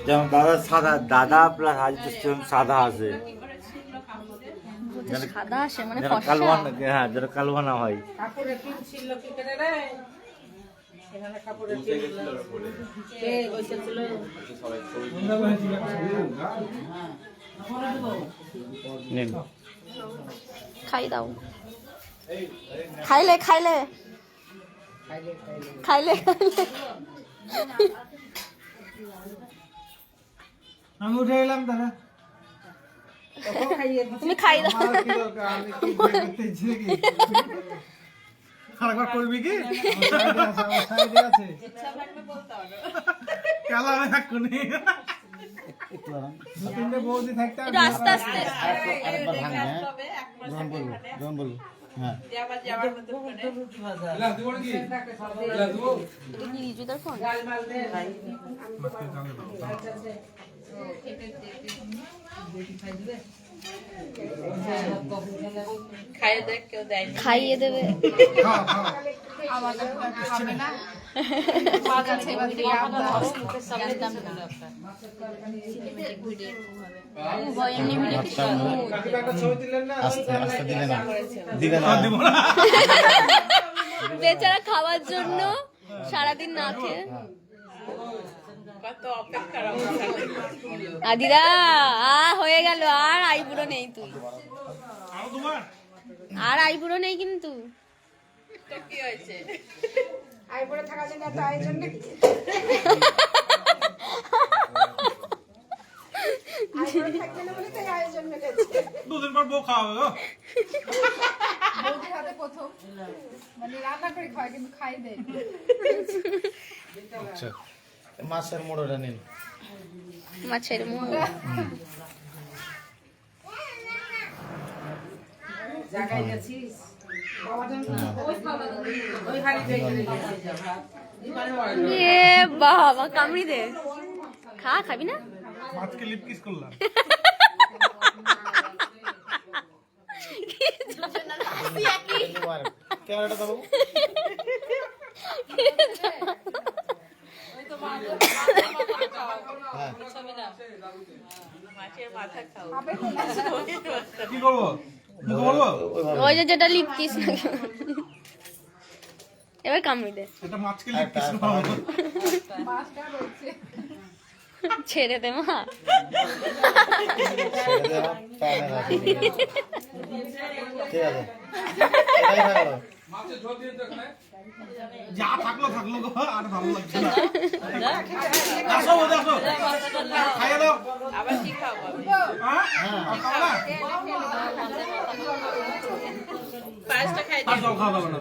যেমন দাদা সাদা, দাদা প্লাস আজ সাদা আছে, সাদা আসে মানে কালুয়া, হ্যাঁ যেন কালুয়া না হয়। খাই দাও, খাইলে খাইলে খাইলে আমি উঠে এলাম দাদা, তুমি খাই দাও। আরেকবার করবি কি? সাইডে আছে কালামে এক্ষুনি দু তিনটে বৌদি থাকতে একটু আস্তে আস্তে আরেকবার ভাঙবে, হ্যাঁ যখন বলবো হ্যাঁ। রিজুদার ফোন খাইয়ে দেবে। বেচারা খাওয়ার জন্য সারাদিন না খেয়ে। দিদা হয়ে গেল, আর আইবুড়ো নেই তুই, আর আইবুড়ো নেই কিন্তু। কি হয়েছে আইবুড়ো থাকার জন্য এত আয়োজন নাকি? আইবুড়ো থাকবে না বলে তাই আয়োজন মেটেছে। দুদিন পর বউ খাওয়াবে গো। বৌদির হাতে প্রথম মানে রান্না করে খায় কিন্তু খাই দেয়। আচ্ছা মাছের মোড়টা নিন, মাছের মোড় জায়গায় গেছিস বাবা কামড়ি দে, খাবি না? মাছকে লিপ কিস করলাম। ক্যামেরাটা দাও। কি করবো? ওই যে যেটা লিপ কিস, এবার কামড়ি দে। এটা মাছকে লিপ কিস করলাম। ছেড়ে দে মা। ঠিক আছে এটাই ভালো। যা থাকলো থাকলো গো, আর ভালো লাগছে না। আসো আসো খাইয়ে দাও। আবার কি খাবো? হ্যাঁ খাও না, পাঁচটা খাই আর জল খাওয়া যাবে না।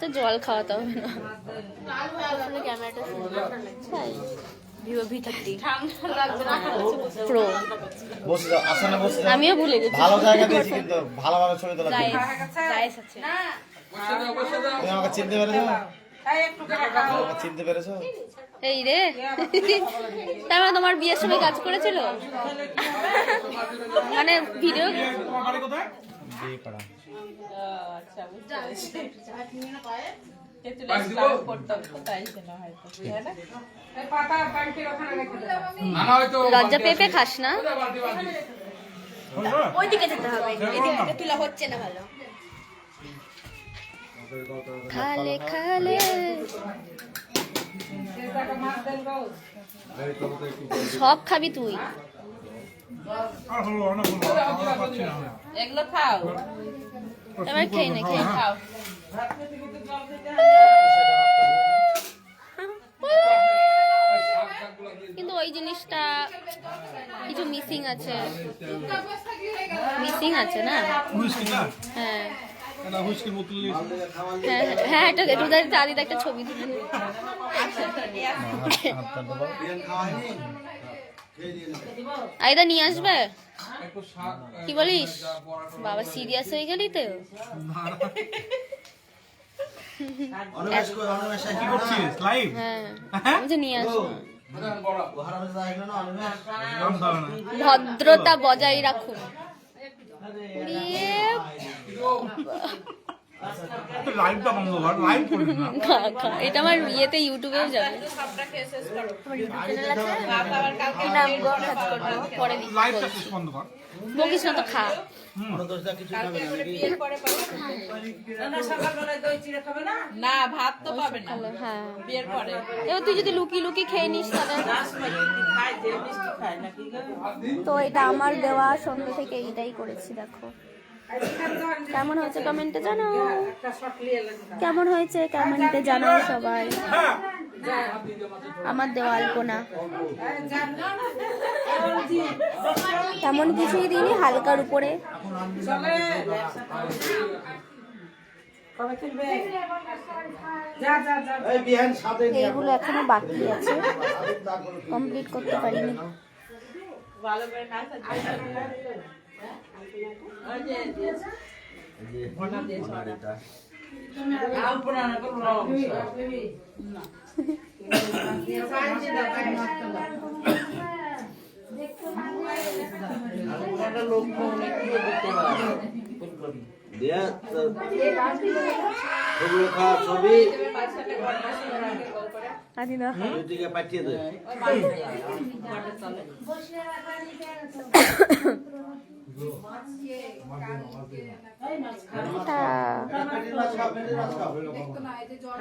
তো জল খাওয়াতে হবে না। ক্যামেরাটা ভিভো V30 প্রো। বসে যাও, আসলে বসে যাও। আমিও ভুলে গেছি। ভালো জায়গা দিয়েছি কিন্তু ভালোভাবে ছবি তোলা যাবে। জায়েজ আছে। তুমি আমাকে চিনতে পেরেছো? আমাকে চিনতে পেরেছো? এই রে, তার মানে তোমার বিয়ের সময় কাজ করেছিল? মানে ভিডিও তোমার বাড়ি কোথায়? বিয়ে করা। আচ্ছা বুঝতে পেরেছি। করতাম তো তাই না হয়তো, তাই না? লজ্জা পেঁপে খাস না? ওইদিকে যেতে হবে, এদিকে তুলা হচ্ছে না ভালো। খালে খালে সব খাবি তুই? আর হলো অনেক হলো, আর পাচ্ছি না। এগুলো খাও, এবার খেয়ে নে, খেয়ে নে। খাও। কিন্তু ওই জিনিসটা কিছু মিসিং আছে, মিসিং আছে না? হুইস্কি না? হ্যাঁ না হুইস্কির বোতল নিয়েছি। হ্যাঁ হ্যাঁ, একটু একটু চাঁদিতে একটা ছবি তুলে নে। আইদা নিয়ে আসবে? কি বলিস বাবা, সিরিয়াস হয়ে গেলি তো? কি করছিস লাইভ? হ্যাঁ আমি যে নিয়ে আসবো। নাম দাও না। ভদ্রতা বজায় রাখুন। লাইভটা বন্ধ কর, লাইভ করবি না। খা খা, এটা আমার ইয়েতে ইউটিউবেও যাবে। সবটা খেয়ে শেষ করো আমার ইউটিউব চ্যানেল আছে, ভাত আবার কালকে কি নাম গো, কাজ করবো পরে দিচ্ছি, লাইভটা বলছি। শেষ বন্ধ কর। বকিস না তো, খা। কালকে করে বিয়ের পরে পাবো না ভাত তো পাবে না হ্যাঁ, বিয়ের পরে এবার তুই যদি লুকিয়ে লুকিয়ে খেয়ে নিস তাহলে। তো এটা আমার দেওয়া সন্ধ্যে থেকে এইটাই করেছি, দেখো কেমন হয়েছে কমেন্টে জানাও, কেমন হয়েছে কমেন্টে জানাও সবাই। আমার দেওয়া আলপনা তেমন কিছুই দিইনি, হালকার উপরে। এইগুলো এখনো বাকি আছে, কমপ্লিট করতে পারিনি। ভালো করে না ছবি আদি না দিকে পাঠিয়ে দে। টা দেখতো না এই যে জ্বর